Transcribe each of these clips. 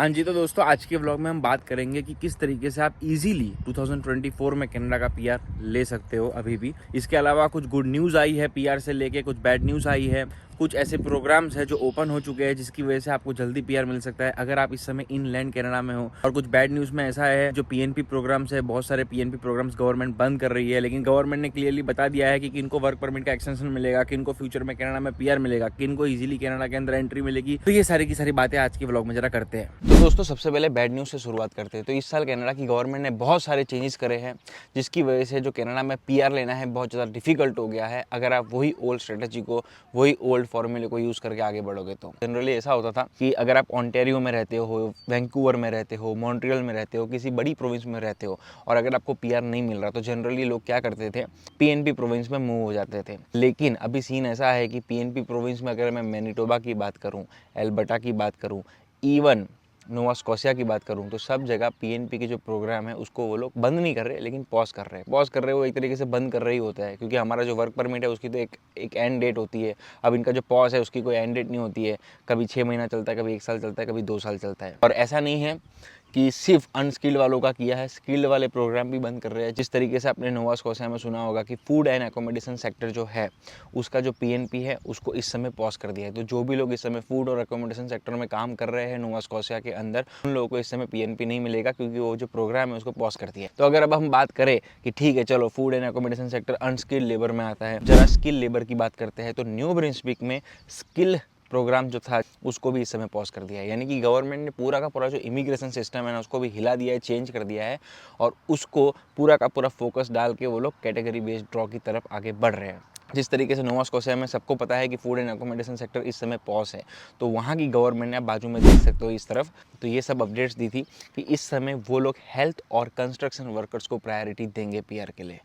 हाँ जी, तो दोस्तों आज के व्लॉग में हम बात करेंगे कि किस तरीके से आप इजीली 2024 में कनाडा का पीआर ले सकते हो अभी भी। इसके अलावा कुछ गुड न्यूज़ आई है पीआर से लेके, कुछ बैड न्यूज़ आई है, कुछ ऐसे प्रोग्राम्स हैं जो ओपन हो चुके हैं जिसकी वजह से आपको जल्दी पीआर मिल सकता है अगर आप इस समय इनलैंड कनाडा में हो। और कुछ बैड न्यूज़ में ऐसा है जो पीएनपी प्रोग्राम्स है, बहुत सारे पीएनपी प्रोग्राम्स गवर्नमेंट बंद कर रही है, लेकिन गवर्नमेंट ने क्लियरली बता दिया है कि किनको वर्क परमिट का एक्सटेंशन मिलेगा, किनको फ्यूचर में कनाडा में पीआर मिलेगा, किनको इजीली कनाडा के अंदर एंट्री मिलेगी। तो ये सारी की सारी बातें आज के व्लॉग में जरा करते हैं। तो दोस्तों सबसे पहले बैड न्यूज़ से शुरुआत करते हैं। तो इस साल कनाडा की गवर्नमेंट ने बहुत सारे चेंजेस करे हैं जिसकी वजह से जो कनाडा में पीआर लेना है बहुत ज़्यादा डिफिकल्ट हो गया है अगर आप वही ओल्ड स्ट्रेटजी को, वही ओल्ड फॉर्मूले को यूज़ करके आगे बढ़ोगे। तो जनरली ऐसा होता था कि अगर आप ओंटारियो में रहते हो, वैंकूवर में रहते हो, मॉन्ट्रियल में रहते हो, किसी बड़ी प्रोविंस में रहते हो और अगर आपको पीआर नहीं मिल रहा तो जनरली लोग क्या करते थे, पीएनपी प्रोविंस में मूव हो जाते थे। लेकिन अभी सीन ऐसा है कि पीएनपी प्रोविंस में अगर मैं मैनिटोबा की बात करूँ, एल्बर्टा की बात करूँ, इवन नोवा स्कॉशिया की बात करूं तो सब जगह पीएनपी के जो प्रोग्राम है उसको वो लोग बंद नहीं कर रहे लेकिन पॉज कर रहे हैं। पॉज कर रहे हो एक तरीके से बंद कर रहे ही होता है, क्योंकि हमारा जो वर्क परमिट है उसकी तो एक एंड डेट होती है। अब इनका जो पॉज है उसकी कोई एंड डेट नहीं होती है, कभी 6 महीना चलता है, कभी 1 साल चलता है, कभी 2 साल चलता है। और ऐसा नहीं है कि सिर्फ अनस्किल्ड वालों का किया है, स्किल्ड वाले प्रोग्राम भी बंद कर रहे हैं। जिस तरीके से आपने नोवा स्कॉशिया में सुना होगा कि फूड एंड एकोमोडेशन सेक्टर जो है उसका जो पीएनपी है उसको इस समय पॉज कर दिया है। तो जो भी लोग इस समय फूड और एकोमोडेशन सेक्टर में काम कर रहे हैं नोवा स्कॉशिया के अंदर, उन लोगों को इस समय पीएनपी नहीं मिलेगा क्योंकि वो जो प्रोग्राम है उसको पॉज कर दिया है। तो अगर अब हम बात करें कि ठीक है चलो food and accommodation sector unskilled labour में आता है, जरा स्किल लेबर की बात करते हैं तो न्यू ब्रिंसविक में स्किल प्रोग्राम जो था उसको भी इस समय पॉज कर दिया है। यानी कि गवर्नमेंट ने पूरा का पूरा जो इमिग्रेशन सिस्टम है ना उसको भी हिला दिया है, चेंज कर दिया है और उसको पूरा का पूरा फोकस डाल के वो लोग कैटेगरी बेस्ड ड्रॉ की तरफ आगे बढ़ रहे हैं। जिस तरीके से नोवा स्कॉशिया में सबको पता है कि फूड एंड एकोमोडेशन सेक्टर इस समय पॉज है, तो वहाँ की गवर्नमेंट ने आप बाजू में देख सकते हो इस तरफ, तो ये सब अपडेट्स दी थी कि इस समय वो लोग हेल्थ और कंस्ट्रक्शन वर्कर्स को प्रायोरिटी देंगे पीआर के लिए।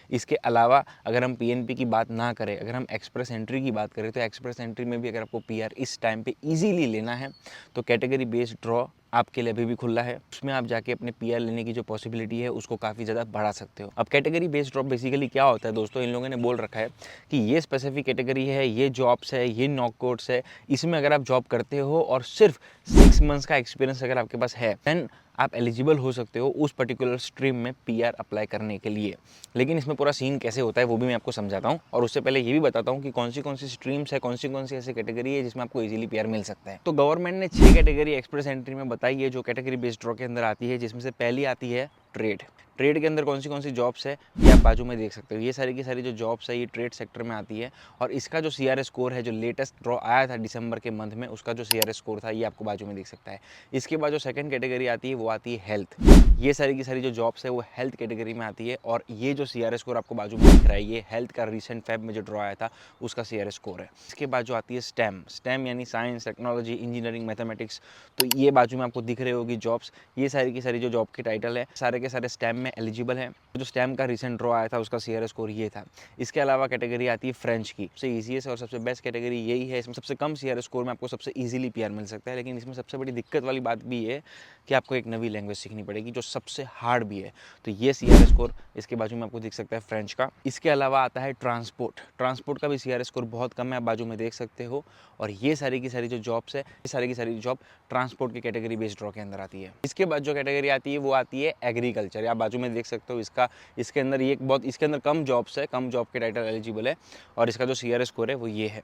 इसके अलावा अगर हम पीएनपी की बात ना करें, अगर हम एक्सप्रेस एंट्री की बात करें तो एक्सप्रेस एंट्री में भी अगर आपको पीआर इस टाइम पे इजीली लेना है तो कैटेगरी बेस्ड ड्रॉ आपके लिए अभी भी खुला है। उसमें आप जाके अपने पीआर लेने की जो पॉसिबिलिटी है उसको काफ़ी ज़्यादा बढ़ा सकते हो। अब कैटेगरी बेस्ड ड्रॉप बेसिकली क्या होता है दोस्तों, इन लोगों ने बोल रखा है कि ये स्पेसिफिक कैटेगरी है, ये जॉब्स है, ये नॉक कोड्स है, इसमें अगर आप जॉब करते हो और सिर्फ 6 मंथ्स का एक्सपीरियंस अगर आपके पास है देन आप एलिजिबल हो सकते हो उस पर्टिकुलर स्ट्रीम में पीआर अप्लाई करने के लिए। लेकिन इसमें पूरा सीन कैसे होता है वो भी मैं आपको समझाता हूँ और उससे पहले ये भी बताता हूँ कि कौन सी स्ट्रीम्स है, कौन सी ऐसी कैटेगरी है जिसमें आपको इजीली पीआर मिल सकता है। तो गवर्नमेंट ने 6 कैटेगरी एक्सप्रेस एंट्री में बताई है जो कैटेगरी बेस्ड ड्रॉ के अंदर आती है, जिसमें से पहली आती है ट्रेड। ट्रेड के अंदर कौन सी जॉब्स है ये आप बाजू में देख सकते हो। ये सारी की सारी जो जॉब्स है ये ट्रेड सेक्टर में आती है और इसका जो सीआरएस स्कोर है, जो लेटेस्ट ड्रॉ आया था दिसंबर के मंथ में, उसका जो सीआरएस स्कोर था ये आपको बाजू में दिख सकता है। इसके बाद जो सेकंड कैटेगरी आती है वो आती है हेल्थ। ये सारी की सारी जो जॉब्स है वो हेल्थ कैटेगरी में आती है और ये जो सीआरएस स्कोर आपको बाजू में दिख रहा है ये हेल्थ का रिसेंट फेब में जो ड्रॉ आया था उसका सीआरएस स्कोर है। इसके बाद जो आती है स्टेम, स्टेम यानी साइंस, टेक्नोलॉजी, इंजीनियरिंग, मैथमेटिक्स, तो ये बाजू में आपको दिख रहे होगी जॉब्स। ये सारी की सारी जो जॉब के टाइटल है सारे के सारे स्टेम में एलिजिबल है। जो स्टेम का रिसेंट ड्रॉ आया था उसका सीआरएस स्कोर ये था। इसके अलावा कैटेगरी आती है फ्रेंच की, सबसे ईजीएस्ट और सबसे बेस्ट कैटेगरी यही है। इसमें सबसे कम सीआरएस स्कोर में आपको सबसे ईजिली पीआर मिल सकता है, लेकिन इसमें सबसे बड़ी दिक्कत वाली बात भी है कि आपको एक नई लैंग्वेज सीखनी पड़ेगी जो सबसे हार्ड भी है। तो ये सीआरएस स्कोर इसके बाजू में आपको दिख सकता है फ्रेंच का। इसके अलावा आता है ट्रांसपोर्ट, ट्रांसपोर्ट का भी सीआरएस स्कोर बहुत कम है, आप बाजू में देख सकते हो। और ये सारी की सारी जो जॉब्स है, ये सारी की सारी जॉब ट्रांसपोर्ट की कैटेगरी बेस्ड ड्रॉ के अंदर आती है। इसके बाद जो कैटेगरी आती है वो आती है एग्रीकल्चर, आप बाजू में देख सकते हो इसका। इसके अंदर ये बहुत, इसके अंदर कम जॉब्स है, कम जॉब के टाइटल एलिजिबल है और इसका जो सीआरएस स्कोर है वो ये है।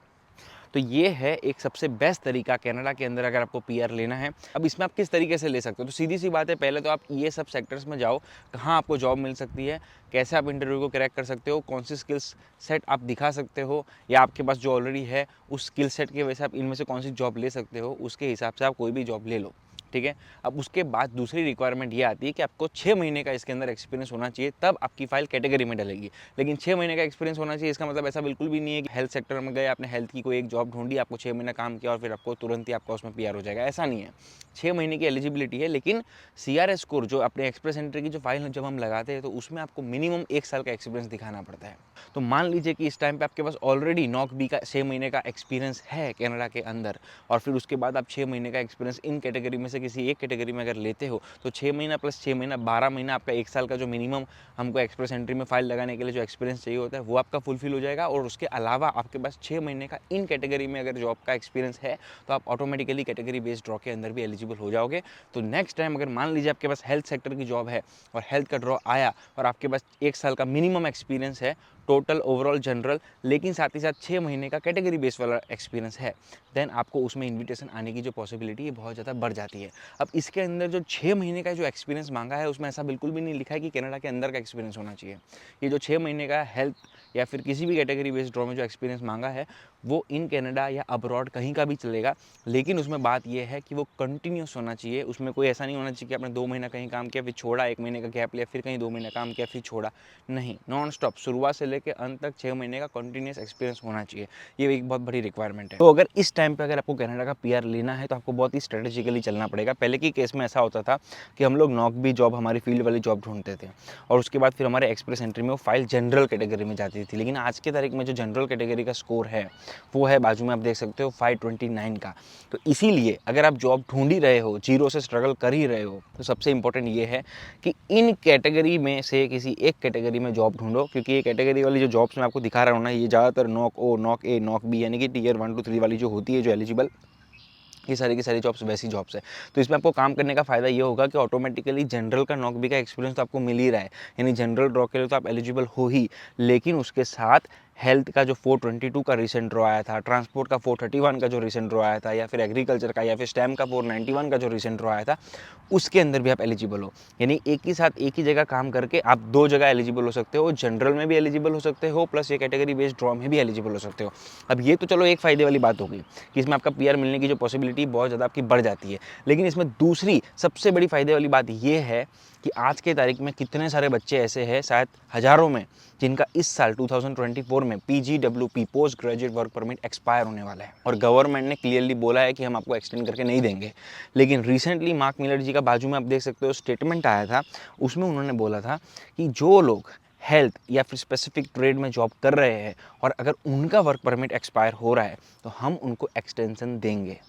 तो ये है एक सबसे बेस्ट तरीका कनाडा के अंदर अगर आपको पीआर लेना है। अब इसमें आप किस तरीके से ले सकते हो, तो सीधी सी बात है, पहले तो आप ये सब सेक्टर्स में जाओ, कहाँ आपको जॉब मिल सकती है, कैसे आप इंटरव्यू को क्रैक कर सकते हो, कौन सी स्किल्स सेट आप दिखा सकते हो या आपके पास जो ऑलरेडी है उस स्किल सेट की वजह से आप इनमें से कौन सी जॉब ले सकते हो, उसके हिसाब से आप कोई भी जॉब ले लो, ठीक है। अब उसके बाद दूसरी रिक्वायरमेंट ये आती है कि आपको 6 महीने का इसके अंदर एक्सपीरियंस होना चाहिए, तब आपकी फाइल कैटेगरी में डलेगी। लेकिन 6 महीने का एक्सपीरियंस होना चाहिए इसका मतलब ऐसा बिल्कुल भी नहीं है कि हेल्थ सेक्टर में गए, आपने हेल्थ की कोई एक जॉब ढूंढी, आपको 6 महीना काम किया और फिर आपको तुरंत ही आपका उसमें पीआर हो जाएगा, ऐसा नहीं है। 6 महीने की एलिजिबिलिटी है, लेकिन सीआरएस स्कोर जो अपने एक्सप्रेस एंट्री की जो फाइल जब हम लगाते हैं तो उसमें आपको मिनिमम 1 साल का एक्सपीरियंस दिखाना पड़ता है। तो मान लीजिए कि इस टाइम पे आपके पास ऑलरेडी नॉक बी का 6 महीने का एक्सपीरियंस है कनाडा के अंदर और फिर उसके बाद आप 6 महीने का एक्सपीरियंस इन कैटेगरी में से से किसी एक कैटेगरी में अगर लेते हो तो 6 महीना प्लस 6 महीना 12 महीना आपका 1 साल का जो मिनिमम हमको एक्सप्रेस एंट्री में फाइल लगाने के लिए जो एक्सपीरियंस चाहिए होता है वो आपका फुलफिल हो जाएगा। और उसके अलावा आपके पास 6 महीने का इन कैटेगरी में अगर जॉब का एक्सपीरियंस है तो आप ऑटोमेटिकली कैटेगरी बेस्ड ड्रॉ के अंदर भी एलिजिबल हो जाओगे। तो नेक्स्ट टाइम अगर मान लीजिए आपके पास हेल्थ सेक्टर की जॉब है और हेल्थ का ड्रॉ आया और आपके पास 1 साल का मिनिमम एक्सपीरियंस है टोटल ओवरऑल जनरल, लेकिन साथ ही साथ 6 महीने का कैटेगरी बेस वाला एक्सपीरियंस है, देन आपको उसमें इन्विटेशन आने की जो पॉसिबिलिटी है बहुत ज़्यादा बढ़ जाती है। अब इसके अंदर जो 6 महीने का जो एक्सपीरियंस मांगा है उसमें ऐसा बिल्कुल भी नहीं लिखा है कि कनाडा के अंदर का एक्सपीरियंस होना चाहिए। ये जो 6 महीने का हेल्थ या फिर किसी भी कैटेगरी बेस्ड ड्रॉ में जो एक्सपीरियंस मांगा है वो इन कनाडा या अब्रॉड कहीं का भी चलेगा, लेकिन उसमें बात यह है कि वो कंटिन्यूस होना चाहिए। उसमें कोई ऐसा नहीं होना चाहिए कि आपने 2 महीना कहीं काम किया फिर छोड़ा, 1 महीने का गैप लिया फिर कहीं 2 महीना काम किया फिर छोड़ा, नहीं, नॉन स्टॉप शुरुआत से लेकर अंत तक 6 महीने का कंटिन्यूस एक्सपीरियंस होना चाहिए। ये एक बहुत बड़ी रिक्वायरमेंट है। तो अगर इस टाइम पे अगर आपको कनाडा का पीआर लेना है तो आपको बहुत ही स्ट्रेटेजिकली चलना पड़ेगा। पहले की केस में ऐसा होता था कि हम लोग नॉक भी जॉब, हमारी फील्ड वाली जॉब ढूंढते थे और उसके बाद फिर हमारे एक्सप्रेस एंट्री में वो फाइल जनरल कैटेगरी में जाती थी। लेकिन आज के तारीख में जो जनरल कैटेगरी का स्कोर है वो है, बाजू में आप देख सकते हो, 529 का। तो इसीलिए अगर आप जॉब ढूंढ ही रहे हो, जीरो से स्ट्रगल कर ही रहे हो, तो सबसे इंपॉर्टेंट ये है कि इन कैटेगरी में से किसी एक कैटेगरी में जॉब ढूंढो। क्योंकि ये कैटेगरी वाली जो जॉब्स मैं आपको दिखा रहा हूँ ना, ये ज़्यादातर नॉक ओ, नॉक ए, नॉक बी यानी कि टीयर 1 to 3 वाली जो होती है जो एलिजिबल, ये सारी की सारी जॉब्स वैसी जॉब्स है। तो इसमें आपको काम करने का फ़ायदा ये होगा कि ऑटोमेटिकली जनरल का नॉक बी का एक्सपीरियंस तो आपको मिल ही रहा है, यानी जनरल ड्रॉ के लिए तो आप एलिजिबल हो ही, लेकिन उसके साथ हेल्थ का जो 422 का रिसेंट ड्रॉ आया था, ट्रांसपोर्ट का 431 का जो रिसेंट ड्रॉ आया था, या फिर एग्रीकल्चर का या फिर स्टैम का 491 का जो रिसेंट ड्रॉ आया था, उसके अंदर भी आप एलिजिबल हो। यानी एक ही साथ एक ही जगह काम करके आप 2 जगह एलिजिबल हो सकते हो, जनरल में भी एलिजिबल हो सकते हो प्लस ये कैटेगरी बेस्ड ड्रॉ में भी एलिजिबल हो सकते हो। अब ये तो चलो एक फ़ायदे वाली बात होगी कि इसमें आपका पीआर मिलने की जो पॉसिबिलिटी बहुत ज़्यादा आपकी बढ़ जाती है। लेकिन इसमें दूसरी सबसे बड़ी फ़ायदे वाली बात ये है कि आज के तारीख में कितने सारे बच्चे ऐसे हैं, शायद हज़ारों में, जिनका इस साल 2024 में PGWP post graduate work permit expire होने वाला है और गवर्नमेंट ने क्लियरली बोला है कि हम आपको एक्सटेंड करके नहीं देंगे। लेकिन रिसेंटली मार्क मिलर जी का बाजू में आप देख सकते हो स्टेटमेंट आया था, उसमें उन्होंने बोला था कि जो लोग हेल्थ या फिर स्पेसिफिक ट्रेड में जॉब कर रहे हैं और अगर उनका वर्क परमिट एक्सपायर हो रहा है तो हम उनको एक्सटेंशन देंगे।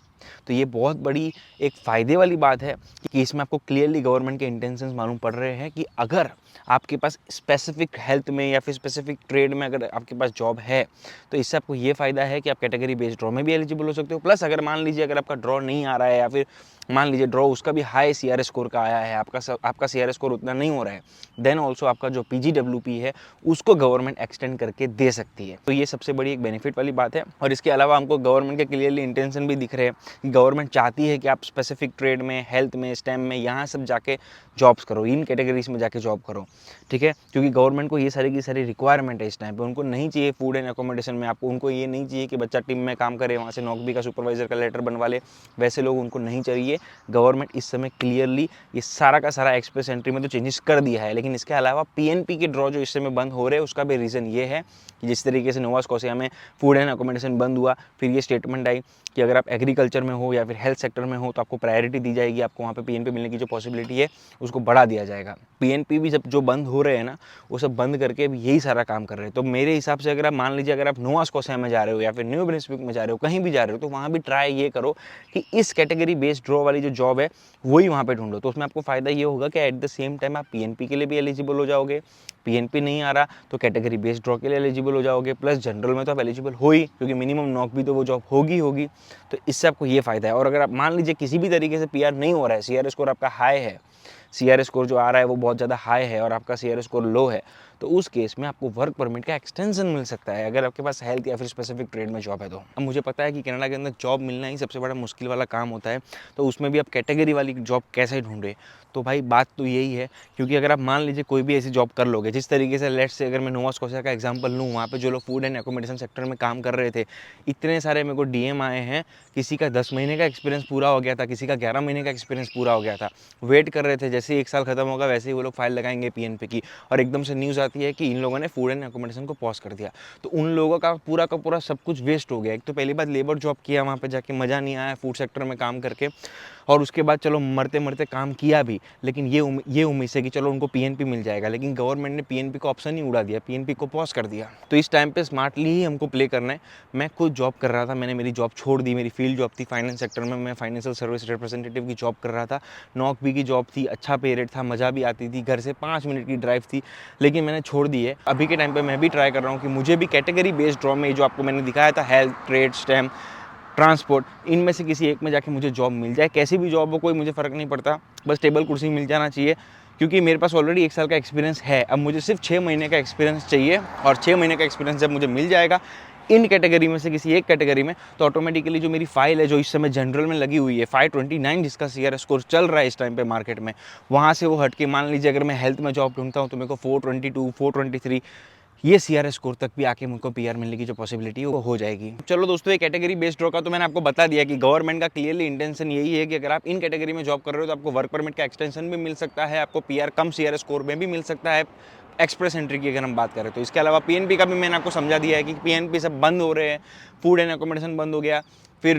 तो ये बहुत बड़ी एक फ़ायदे वाली बात है कि इसमें आपको क्लियरली गवर्नमेंट के इंटेंशंस मालूम पड़ रहे हैं कि अगर आपके पास स्पेसिफिक हेल्थ में या फिर स्पेसिफिक ट्रेड में अगर आपके पास जॉब है तो इससे आपको ये फ़ायदा है कि आप कैटेगरी बेस्ड ड्रॉ में भी एलिजिबल हो सकते हो। प्लस अगर मान लीजिए अगर आपका ड्रॉ नहीं आ रहा है या फिर मान लीजिए ड्रॉ उसका भी हाई सीआरएस स्कोर का आया है, आपका सीआरएस स्कोर उतना नहीं हो रहा है, देन ऑल्सो आपका जो पीजीडब्ल्यूपी है उसको गवर्नमेंट एक्सटेंड करके दे सकती है। तो ये सबसे बड़ी एक बेनिफिट वाली बात है। और इसके अलावा हमको गवर्नमेंट के क्लियरली इंटेंशन भी दिख रहे हैं कि गवर्नमेंट चाहती है कि आप स्पेसिफिक ट्रेड में, हेल्थ में, स्टेम में, यहाँ सब जाके जॉब्स करो, इन कैटेगरीज में जाके जॉब करो, ठीक है। क्योंकि गवर्नमेंट को ये सारी की सारी रिक्वायरमेंट है इस टाइम पे। उनको नहीं चाहिए फूड एंड अकोमोडेशन में आपको, उनको ये नहीं चाहिए कि बच्चा टीम में काम करे, वहाँ से नौकरी का सुपरवाइजर का लेटर बनवा ले, वैसे लोग उनको नहीं चाहिए। गवर्नमेंट इस समय क्लियरली ये सारा का सारा एक्सप्रेस एंट्री में तो चेंजेस कर दिया है। लेकिन इसके अलावा पीएनपी के ड्रॉ जो इस समय बंद हो रहे हैं उसका भी रीज़न ये है कि जिस तरीके से नोवा स्कॉशिया में फूड एंड अकोमोडेशन बंद हुआ, फिर ये स्टेटमेंट आई कि अगर आप एग्रीकल्चर में हो या फिर हेल्थ सेक्टर में हो तो आपको प्रायोरिटी दी जाएगी, आपको वहाँ पे पीएनपी मिलने की जो पॉसिबिलिटी है उसको बढ़ा दिया जाएगा। पीएनपी भी जब जो बंद हो रहे हैं ना वो सब बंद करके अभी यही सारा काम कर रहे हैं। तो मेरे हिसाब से अगर आप मान लीजिए अगर आप नोवा स्कॉशिया में जा रहे हो या फिर न्यू ब्रिंसविक में जा रहे हो, कहीं भी जा रहे हो, तो वहाँ भी ट्राई ये करो कि इस कैटेगरी बेस्ड ड्रॉ वाली जो जॉब है वही वहाँ पे ढूंढो। तो उसमें आपको फ़ायदा ये होगा कि एट द सेम टाइम आप पीएनपी के लिए भी एलिजिबल हो जाओगे, पीएनपी नहीं आ रहा तो कैटेगरी बेस्ड ड्रॉ के लिए एलिजिबल हो जाओगे, प्लस जनरल में तो आप एलिजिबल हो ही, क्योंकि मिनिमम नॉक भी तो वो जॉब होगी। तो इससे आपको ये फ़ायदा है। और अगर आप मान लीजिए किसी भी तरीके से पीआर नहीं हो रहा है, सीआरएस स्कोर आपका हाई है, सीआरएस स्कोर जो आ रहा है वो बहुत ज़्यादा हाई है और आपका सीआरएस स्कोर लो है, तो उस केस में आपको वर्क परमिट का एक्सटेंशन मिल सकता है अगर आपके पास हेल्थ या फिर स्पेसिफिक ट्रेड में जॉब है तो। अब मुझे पता है कि कनाडा के अंदर जॉब मिलना ही सबसे बड़ा मुश्किल वाला काम होता है, तो उसमें भी आप कैटेगरी वाली जॉब कैसे ढूंढे। तो भाई बात तो यही है, क्योंकि अगर आप मान लीजिए कोई भी ऐसी जॉब कर लोगे जिस तरीके से, लेट्स से अगर मैं नोवा स्कॉशिया का एग्जांपल लूँ, वहाँ पे जो लोग फूड एंड एकोमोडेशन सेक्टर में काम कर रहे थे, इतने सारे मेरे को डीएम आए हैं, किसी का 10 महीने का एक्सपीरियंस पूरा हो गया था, किसी का 11 महीने का एक्सपीरियंस पूरा हो गया था, वेट कर रहे थे जैसे ही 1 साल खत्म होगा वैसे ही वो लोग फाइल लगाएंगे पीएनपी की, और एकदम से न्यूज़ आती है कि इन लोगों ने फूड एंड एकोमोडेशन को पॉज कर दिया। तो उन लोगों का पूरा सब कुछ वेस्ट हो गया। एक तो पहली बात लेबर जॉब किया, वहाँ पे जाके मज़ा नहीं आया फूड सेक्टर में काम करके, और उसके बाद चलो मरते मरते काम किया भी, लेकिन ये उम्मीद से कि चलो उनको पीएनपी मिल जाएगा, लेकिन गवर्नमेंट ने पीएनपी का ऑप्शन ही उड़ा दिया, पीएनपी को पॉज कर दिया। तो इस टाइम पे स्मार्टली ही हमको प्ले करना है। मैं खुद जॉब कर रहा था, मैंने मेरी जॉब छोड़ दी, मेरी फील्ड जॉब थी फाइनेंस सेक्टर में, मैं फाइनेंशियल सर्विस रिप्रेजेंटेटिव की जॉब कर रहा था, नौकरी की जॉब थी, अच्छा पे रेट था, मज़ा भी आती थी, घर से 5 मिनट की ड्राइव थी, लेकिन मैंने छोड़ दी है। अभी के टाइम पे मैं भी ट्राई कर रहा हूँ कि मुझे भी कैटेगरी बेस्ड ड्रॉ में, जो आपको मैंने दिखाया था, हेल्थ, ट्रेड, स्टेम, ट्रांसपोर्ट, इनमें से किसी एक में जाके मुझे जॉब मिल जाए। कैसी भी जॉब हो, कोई मुझे फ़र्क नहीं पड़ता, बस टेबल कुर्सी मिल जाना चाहिए, क्योंकि मेरे पास ऑलरेडी 1 साल का एक्सपीरियंस है। अब मुझे सिर्फ 6 महीने का एक्सपीरियंस चाहिए, और 6 महीने का एक्सपीरियंस जब मुझे मिल जाएगा इन कैटेगरी में से किसी एक कैटेगरी में, तो ऑटोमेटिकली जो मेरी फाइल है, जो इस समय जनरल में लगी हुई है 529 जिसका CRS स्कोर चल रहा है इस टाइम पे मार्केट में, वहाँ से वो हट के मान लीजिए अगर मैं हेल्थ में जॉब ढूंढता हूँ तो मेरे को 422, 423 ये CRS स्कोर तक भी आके मुझको PR मिलने की जो पॉसिबिलिटी है वो हो जाएगी। चलो दोस्तों, ये कैटेगरी बेस्ड ड्रॉ का तो मैंने आपको बता दिया कि गवर्नमेंट का क्लियरली इंटेंशन यही है कि अगर आप इन कैटेगरी में जॉब कर रहे हो तो आपको वर्क परमिट का एक्सटेंशन भी मिल सकता है, आपको PR कम CRS स्कोर में भी मिल सकता है, एक्सप्रेस एंट्री की अगर हम बात करें तो। इसके अलावा PNP का भी मैंने आपको समझा दिया है कि PNP सब बंद हो रहे हैं, फूड एंड एकोमोडेशन बंद हो गया, फिर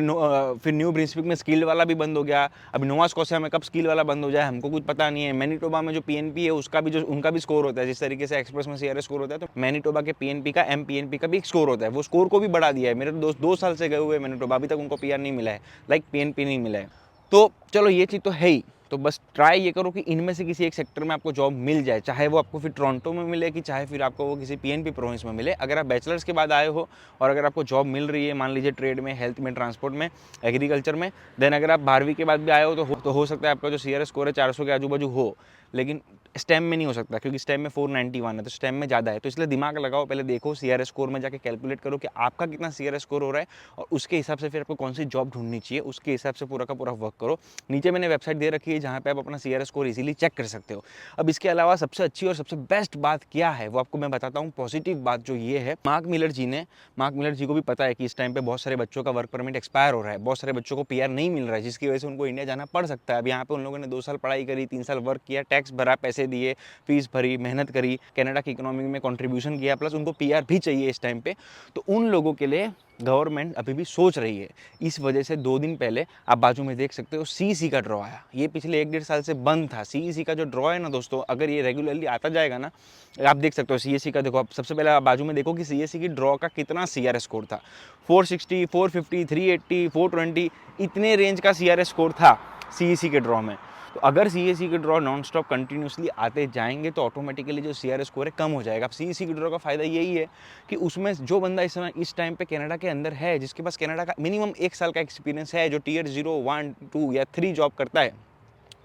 न्यू ब्रिंसविक में स्किल वाला भी बंद हो गया, अभी नोवा स्कॉशिया में कब स्किल वाला बंद हो जाए हमको कुछ पता नहीं है। मैनिटोबा में जो PNP है उसका भी, जो उनका भी स्कोर होता है, जिस तरीके से एक्सप्रेस में CRS स्कोर होता है, तो मैनिटोबा के PNP का MPNP का भी एक स्कोर होता है, वो स्कोर को भी बढ़ा दिया है। मेरे दोस्त 2 साल से गए हुए मैनिटोबा, अभी तक उनको PR नहीं मिला है, लाइक PNP नहीं मिला है। तो चलो ये चीज़ तो है ही, तो बस ट्राई ये करो कि इनमें से किसी एक सेक्टर में आपको जॉब मिल जाए, चाहे वो आपको फिर टोरंटो में मिले कि चाहे फिर आपको वो किसी PNP प्रोविंस में मिले। अगर आप बैचलर्स के बाद आए हो और अगर आपको जॉब मिल रही है, मान लीजिए ट्रेड में, हेल्थ में, ट्रांसपोर्ट में, एग्रीकल्चर में, देन अगर आप 12वीं के बाद भी आए हो तो हो सकता है आपका जो CRS स्कोर है 400 के आजू बाजू हो, लेकिन स्टेम में नहीं हो सकता, क्योंकि स्टेम में 491 है, तो स्टेम में ज़्यादा है। तो इसलिए दिमाग लगाओ, पहले देखो CRS स्कोर में जाके कैलकुलेट करो कि आपका कितना CRS स्कोर हो रहा है, और उसके हिसाब से फिर आपको कौन सी जॉब ढूंढनी चाहिए, उसके हिसाब से पूरा का पूरा वर्क करो। नीचे मैंने वेबसाइट दे रखी है जहाँ पे आप अपना CRS स्कोर इजीली चेक कर सकते हो। अब इसके अलावा सबसे अच्छी और सबसे बेस्ट बात क्या है वो आपको मैं बताता हूँ। पॉजिटिव बात जो ये है, मार्क मिलर जी को भी पता है कि इस टाइम पे बहुत सारे बच्चों का वर्क परमिट एक्सपायर हो रहा है, बहुत सारे बच्चों को PR नहीं मिल रहा है, जिसकी वजह से उनको इंडिया जाना पड़ सकता है। अब यहाँ पे उन लोगों ने 2 साल पढ़ाई करी, 3 साल वर्क किया, टैक्स भरा, पैसे दिए, फीस भरी, मेहनत करी, कनाडा की इकोनॉमी में कंट्रीब्यूशन किया, प्लस उनको PR भी चाहिए इस टाइम पे। तो उन लोगों के लिए गवर्नमेंट अभी भी सोच रही है। इस वजह से 2 दिन पहले आप बाजू में देख सकते हो CEC का ड्रॉ आया। ये पिछले 1-1.5 साल से बंद था। CEC का जो ड्रॉ है ना दोस्तों, अगर ये रेगुलरली आता जाएगा ना, आप देख सकते हो CEC का। देखो आप सबसे पहले आप बाजू में देखो कि CEC की ड्रॉ का कितना CRS स्कोर था। 460, 450, 380, 420 इतने रेंज का CRS स्कोर था CEC के ड्रॉ में। तो अगर CEC के ड्रॉ नॉन स्टॉप कंटिन्यूसली आते जाएंगे तो ऑटोमेटिकली जो CRS स्कोर है कम हो जाएगा। अब CEC के ड्रॉ का फायदा यही है कि उसमें जो बंदा इस टाइम पे कनाडा के अंदर है, जिसके पास कनाडा का मिनिमम 1 साल का एक्सपीरियंस है, जो Tier 0, 1, 2 या 3 जॉब करता है,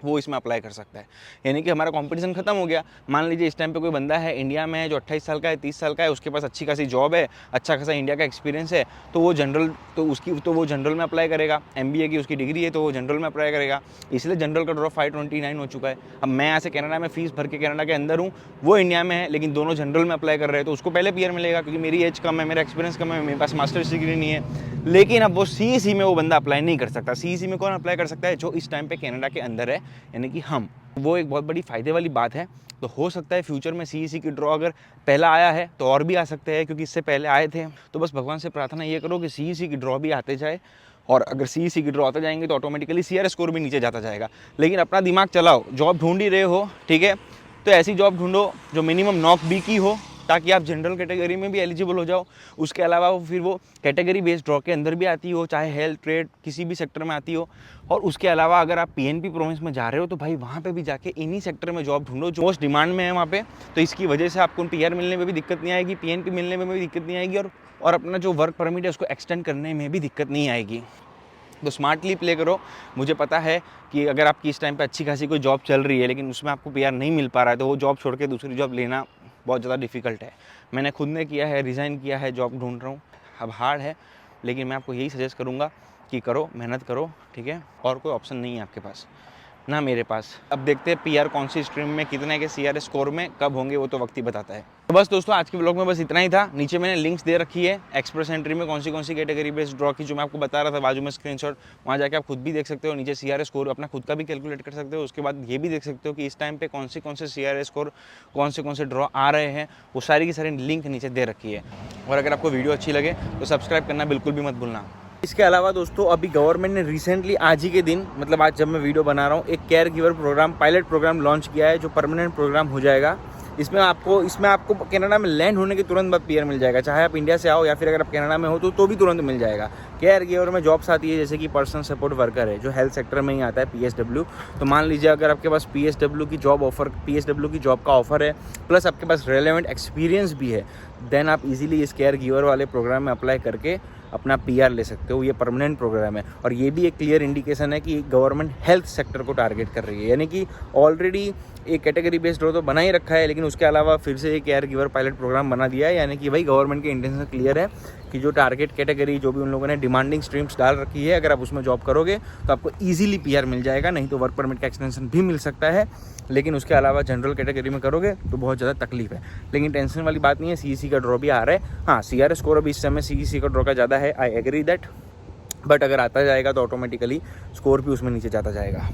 वो इसमें अप्लाई कर सकता है। यानी कि हमारा कंपटीशन खत्म हो गया। मान लीजिए इस टाइम पे कोई बंदा है इंडिया में है जो 28 साल का है, 30 साल का है, उसके पास अच्छी खासी जॉब है, अच्छा खासा इंडिया का एक्सपीरियंस है, तो वो जनरल में अप्लाई करेगा। MBA की उसकी डिग्री है तो वो जनरल में अप्लाई करेगा। इसलिए जनरल का ड्रॉ 529 हो चुका है। अब मैं यहाँ से कनाडा में फीस भर के कनाडा के अंदर हूँ, वो इंडिया में है, लेकिन दोनों जनरल में अप्लाई कर रहे हैं, तो उसको पहले PR मिलेगा, क्योंकि मेरी एज कम है, मेरा एक्सपीरियंस कम है, मेरे पास मास्टर्स डिग्री नहीं है। लेकिन अब वो CEC में वो बंदा अप्लाई नहीं कर सकता। CEC में कौन अप्लाई कर सकता है? जो इस टाइम पे कनाडा के अंदर है, यानी कि हम। वो एक बहुत बड़ी फ़ायदे वाली बात है। तो हो सकता है फ्यूचर में CEC की ड्रॉ अगर पहला आया है तो और भी आ सकते हैं, क्योंकि इससे पहले आए थे। तो बस भगवान से प्रार्थना ये करो कि CEC की ड्रॉ भी आते जाए, और अगर CEC की ड्रॉ आते जाएंगे तो ऑटोमेटिकली CRS स्कोर भी नीचे जाता जाएगा। लेकिन अपना दिमाग चलाओ, जॉब ढूंढ ही रहे हो, ठीक है, तो ऐसी जॉब ढूंढो जो मिनिमम नॉक बी की हो, ताकि आप जनरल कैटेगरी में भी एलिजिबल हो जाओ। उसके अलावा फिर वो कैटेगरी बेस्ड ड्रॉ के अंदर भी आती हो, चाहे हेल्थ, ट्रेड, किसी भी सेक्टर में आती हो। और उसके अलावा अगर आप PNP प्रोविंस में जा रहे हो तो भाई वहाँ पे भी जाके इन्हीं सेक्टर में जॉब ढूंढो जो मोस्ट डिमांड में है वहाँ पे। तो इसकी वजह से आपको PR मिलने में भी दिक्कत नहीं आएगी, PNP मिलने में भी दिक्कत नहीं आएगी, और अपना जो वर्क परमिट है उसको एक्सटेंड करने में भी दिक्कत नहीं आएगी। तो स्मार्टली प्ले करो। मुझे पता है कि अगर आपकी इस टाइम पे अच्छी खासी कोई जॉब चल रही है, लेकिन उसमें आपको PR नहीं मिल पा रहा है, तो वो जॉब छोड़ के दूसरी जॉब लेना बहुत ज़्यादा डिफ़िकल्ट है। मैंने खुद ने किया है, रिज़ाइन किया है, जॉब ढूंढ रहा हूँ। अब हार्ड है, लेकिन मैं आपको यही सजेस्ट करूँगा कि करो, मेहनत करो, ठीक है। और कोई ऑप्शन नहीं है आपके पास, ना मेरे पास। अब देखते हैं PR कौन सी स्ट्रीम में कितने के CRS स्कोर में कब होंगे, वो तो वक्त ही बताता है। तो बस दोस्तों, आज के ब्लॉग में बस इतना ही था। नीचे मैंने लिंक्स दे रखी है एक्सप्रेस एंट्री में कौन सी कैटेगरी बेस्ड ड्रॉ की, जो मैं आपको बता रहा था, बाजू में स्क्रीनशॉट, वहाँ जाके आप खुद भी देख सकते हो। नीचे CRS स्कोर अपना खुद का भी कैलकुलेट कर सकते हो। उसके बाद ये भी देख सकते हो कि इस टाइम पे कौन से CRS स्कोर, कौन से ड्रॉ आ रहे हैं, वो सारी की सारी लिंक नीचे दे रखी है। और अगर आपको वीडियो अच्छी लगे तो सब्सक्राइब करना बिल्कुल भी मत भूलना। इसके अलावा दोस्तों अभी गवर्नमेंट ने रिसेंटली आज ही के दिन, मतलब आज जब मैं वीडियो बना रहा हूँ, एक caregiver programme, pilot programme launch किया है जो परमानेंट प्रोग्राम हो जाएगा। इसमें आपको कनाडा में लैंड होने के तुरंत बाद पीआर मिल जाएगा, चाहे आप इंडिया से आओ या फिर अगर आप कनाडा में हो तो भी तुरंत मिल जाएगा। केयर गिवर में जॉब्स आती है जैसे कि पर्सनल सपोर्ट वर्कर है जो हेल्थ सेक्टर में ही आता है, PSW। तो मान लीजिए अगर आपके पास PSW की जॉब का ऑफर है प्लस आपके पास रेलेवेंट एक्सपीरियंस भी है, देन आप इजीली इस केयर गिवर वाले प्रोग्राम में अप्लाई करके अपना PR ले सकते हो। ये परमानेंट प्रोग्राम है और ये भी एक क्लियर इंडिकेशन है कि गवर्नमेंट हेल्थ सेक्टर को टारगेट कर रही है, यानी कि ऑलरेडी एक कैटेगरी बेस्ड रो तो बना ही रखा है, लेकिन उसके अलावा फिर से एक केयर गिवर पायलट प्रोग्राम बना दिया है। यानी कि भाई गवर्नमेंट के इंटेंशन क्लियर है कि जो टारगेट कैटेगरी जो भी उन लोगों ने डिमांडिंग स्ट्रीम्स डाल रखी है, अगर आप उसमें जॉब करोगे तो आपको ईजिली PR मिल जाएगा, नहीं तो वर्क परमिट का एक्सटेंशन भी मिल सकता है। लेकिन उसके अलावा जनरल कैटेगरी में करोगे तो बहुत ज़्यादा तकलीफ है। लेकिन टेंशन वाली बात नहीं है, CEC का ड्रॉ भी आ रहा है। हाँ, CRS स्कोर अभी इस समय CEC का ड्रॉ का ज़्यादा है, आई एग्री दैट, बट अगर आता जाएगा तो ऑटोमेटिकली स्कोर भी उसमें नीचे जाता जाएगा।